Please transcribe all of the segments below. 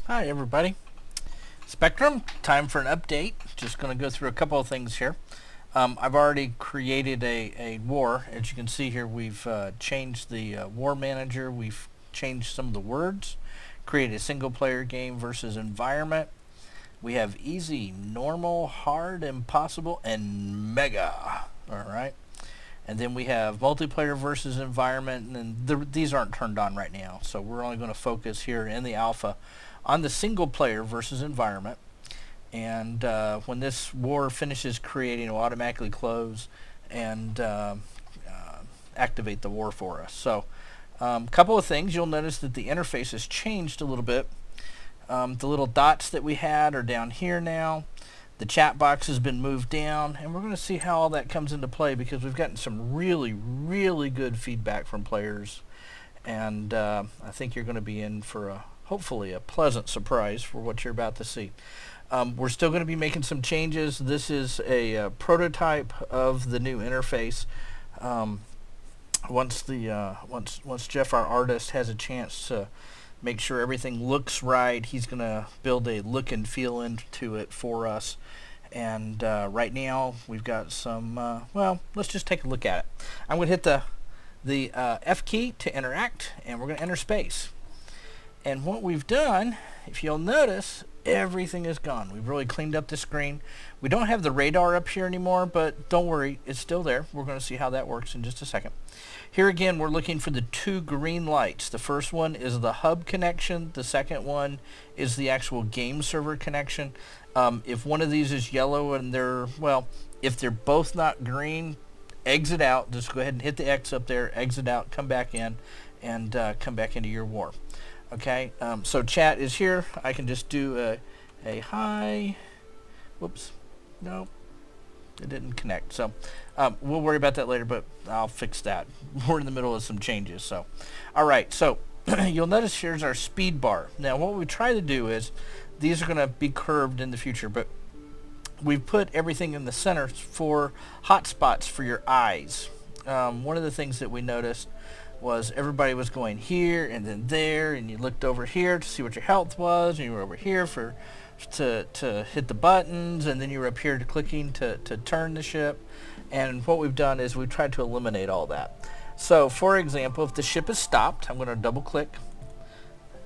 Hi everybody. Spectrum, time for an update. Just going to go through a couple of things here. I've already created a war. As you can see here, we've changed the war manager. We've changed some of the words. Created a single player game versus environment. We have easy, normal, hard, impossible, and mega. Alright. And then we have multiplayer versus environment, and these aren't turned on right now. So we're only going to focus here in the alpha on the single player versus environment. And when this war finishes creating, it will automatically close and activate the war for us. So a couple of things. You'll notice that the interface has changed a little bit. The little dots that we had are down here now. The chat box has been moved down, and we're going to see how all that comes into play because we've gotten some really, really good feedback from players. And I think you're going to be in for hopefully a pleasant surprise for what you're about to see. We're still going to be making some changes. This is a prototype of the new interface. Once Jeff, our artist, has a chance to make sure everything looks right, he's going to build a look and feel into it for us. And right now we've got some, well, let's just take a look at it. I'm going to hit the F key to interact, and we're going to enter space. And what we've done, if you'll notice, everything is gone. We've really cleaned up the screen. We don't have the radar up here anymore, but don't worry, it's still there. We're going to see how that works in just a second. Here again, we're looking for the two green lights. The first one is the hub connection. The second one is the actual game server connection. If one of these is yellow and if they're both not green, exit out. Just go ahead and hit the X up there, exit out, come back in, and come back into your war. Okay, so chat is here. I can just do a hi. Whoops, no, it didn't connect. So we'll worry about that later, but I'll fix that. We're in the middle of some changes. So, all right, so you'll notice here's our speed bar. Now what we try to do is, these are going to be curved in the future, but we've put everything in the center for hotspots for your eyes. One of the things that we noticed was everybody was going here and then there, and you looked over here to see what your health was, and you were over here to hit the buttons, and then you were up here to clicking to turn the ship. And what we've done is we've tried to eliminate all that. So for example, if the ship is stopped, I'm going to double click.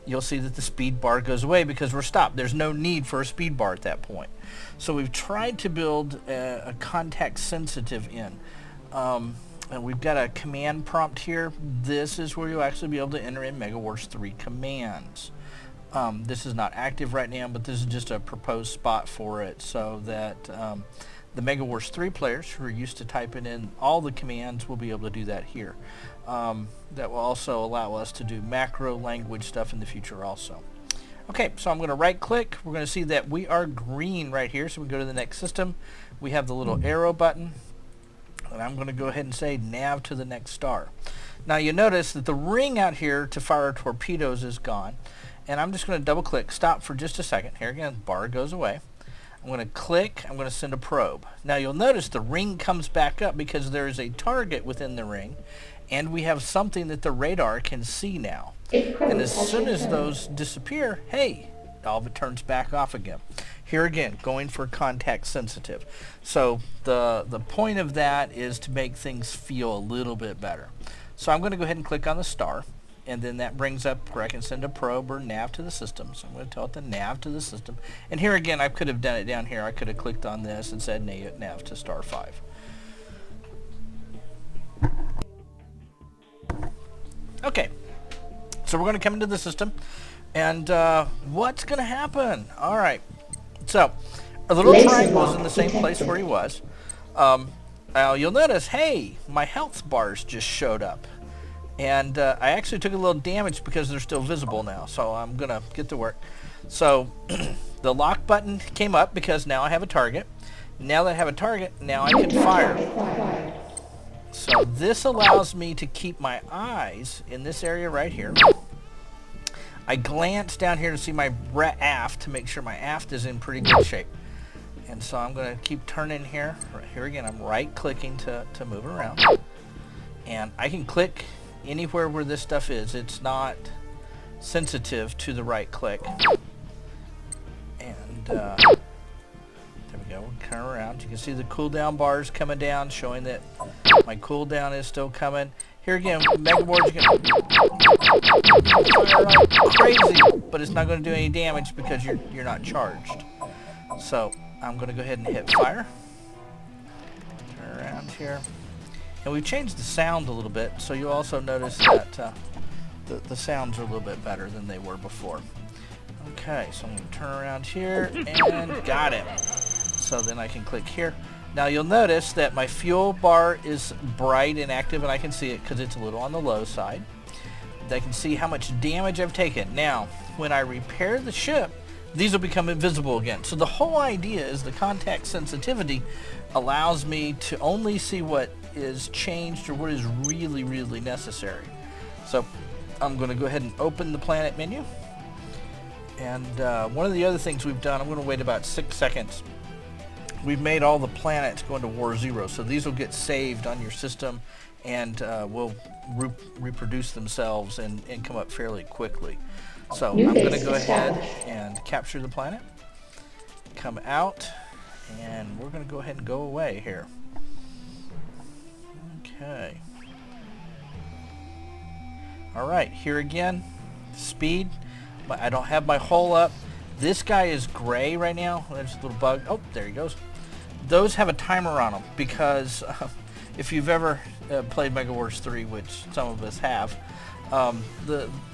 You'll see that the speed bar goes away because we're stopped. There's no need for a speed bar at that point. So we've tried to build a context sensitive in. And we've got a command prompt here. This is where you'll actually be able to enter in MegaWars 3 commands. This is not active right now, but this is just a proposed spot for it so that the MegaWars 3 players who are used to typing in all the commands will be able to do that here. That will also allow us to do macro language stuff in the future also. Okay, so I'm going to right click. We're going to see that we are green right here, so we go to the next system. We have the little arrow button. And I'm going to go ahead and say nav to the next star. Now you notice that the ring out here to fire torpedoes is gone. And I'm just going to double click, stop for just a second. Here again, bar goes away. I'm going to click, I'm going to send a probe. Now you'll notice the ring comes back up because there is a target within the ring. And we have something that the radar can see now. And as soon as those disappear, hey, all of it turns back off again. Here again, going for context sensitive. So the point of that is to make things feel a little bit better. So I'm going to go ahead and click on the star, and then that brings up where I can send a probe or nav to the system. So I'm going to tell it to nav to the system. And here again, I could have done it down here. I could have clicked on this and said nav to star 5. Okay, so we're going to come into the system, and what's going to happen? All right. So, our little triangle is in the same place where he was. You'll notice, hey, my health bars just showed up. And I actually took a little damage because they're still visible now. So I'm going to get to work. So, the lock button came up because now I have a target. Now that I have a target, now I can fire. So this allows me to keep my eyes in this area right here. I glance down here to see my aft to make sure my aft is in pretty good shape. And so I'm going to keep turning here. Right here again, I'm right clicking to move around. And I can click anywhere where this stuff is. It's not sensitive to the right click. And there we go. We'll turn around. You can see the cooldown bars coming down, showing that my cooldown is still coming. Here again, MegaWars, you can fire like crazy, but it's not going to do any damage because you're not charged. So I'm going to go ahead and hit fire. Turn around here. And we've changed the sound a little bit, so you'll also notice that the sounds are a little bit better than they were before. Okay, so I'm going to turn around here and got it. So then I can click here. Now you'll notice that my fuel bar is bright and active, and I can see it because it's a little on the low side. I can see how much damage I've taken. Now, when I repair the ship, these will become invisible again. So the whole idea is the contact sensitivity allows me to only see what is changed or what is really, really necessary. So I'm going to go ahead and open the planet menu. And one of the other things we've done, I'm going to wait about 6 seconds. We've made all the planets go into War 0, so these will get saved on your system and will reproduce themselves and come up fairly quickly. So I'm going to go ahead and capture the planet, come out, and we're going to go ahead and go away here. Okay. Alright, here again, speed. I don't have my hull up. This guy is gray right now. There's a little bug. Oh, there he goes. Those have a timer on them because if you've ever played MegaWars 3, which some of us have,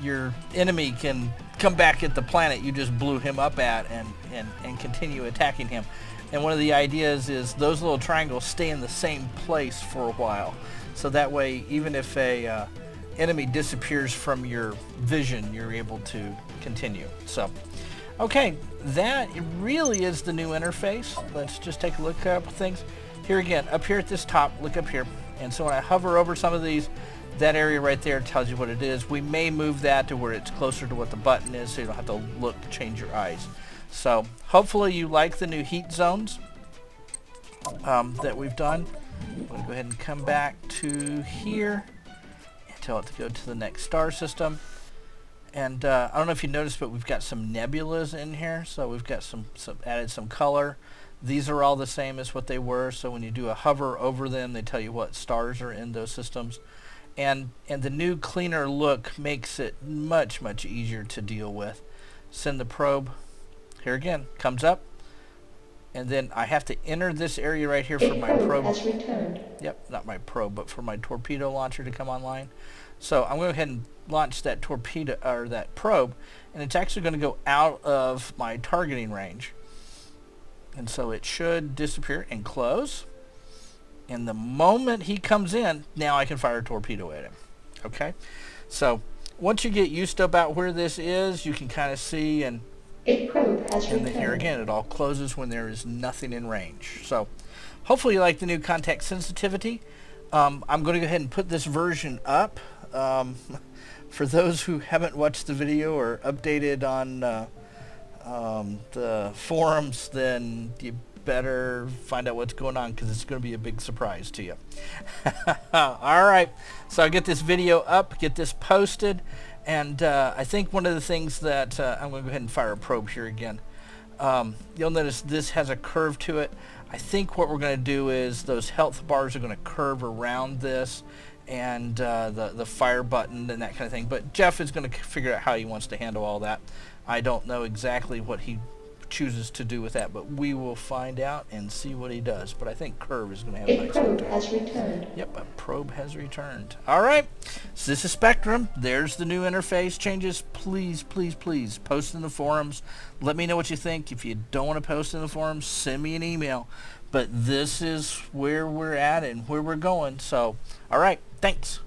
your enemy can come back at the planet you just blew him up at and continue attacking him. And one of the ideas is those little triangles stay in the same place for a while. So that way, even if a enemy disappears from your vision, you're able to continue. So, okay, that really is the new interface. Let's just take a look at a couple things. Here again, up here at this top, look up here. And so when I hover over some of these, that area right there tells you what it is. We may move that to where it's closer to what the button is so you don't have to look, change your eyes. So hopefully you like the new heat zones that we've done. I'm going to go ahead and come back to here and tell it to go to the next star system. And I don't know if you noticed, but we've got some nebulas in here. So we've got added some color. These are all the same as what they were. So when you do a hover over them, they tell you what stars are in those systems. And the new cleaner look makes it much, much easier to deal with. Send the probe. Here again, comes up. And then I have to enter this area right here for my probe. Has returned. Yep, not my probe, but for my torpedo launcher to come online. So I'm going to go ahead and launch that torpedo or that probe, and it's actually going to go out of my targeting range. And so it should disappear and close. And the moment he comes in, now I can fire a torpedo at him. Okay? So once you get used to about where this is, you can kind of see, and then here again, it all closes when there is nothing in range. So hopefully you like the new contact sensitivity. I'm going to go ahead and put this version up. For those who haven't watched the video or updated on the forums, then you better find out what's going on because it's going to be a big surprise to you. Alright, so I'll get this video up, get this posted, and I think one of the things that I'm going to go ahead and fire a probe here again. You'll notice this has a curve to it. I think what we're going to do is those health bars are going to curve around this, and the fire button and that kind of thing. But Jeff is going to figure out how he wants to handle all that. I don't know exactly what he chooses to do with that, but we will find out and see what he does. But I think curve is going to have a nice look to it. A probe has returned. Yep, a probe has returned. All right, so this is Spectrum. There's the new interface changes. Please, please, please post in the forums. Let me know what you think. If you don't want to post in the forums, send me an email. But this is where we're at and where we're going. So, all right, thanks.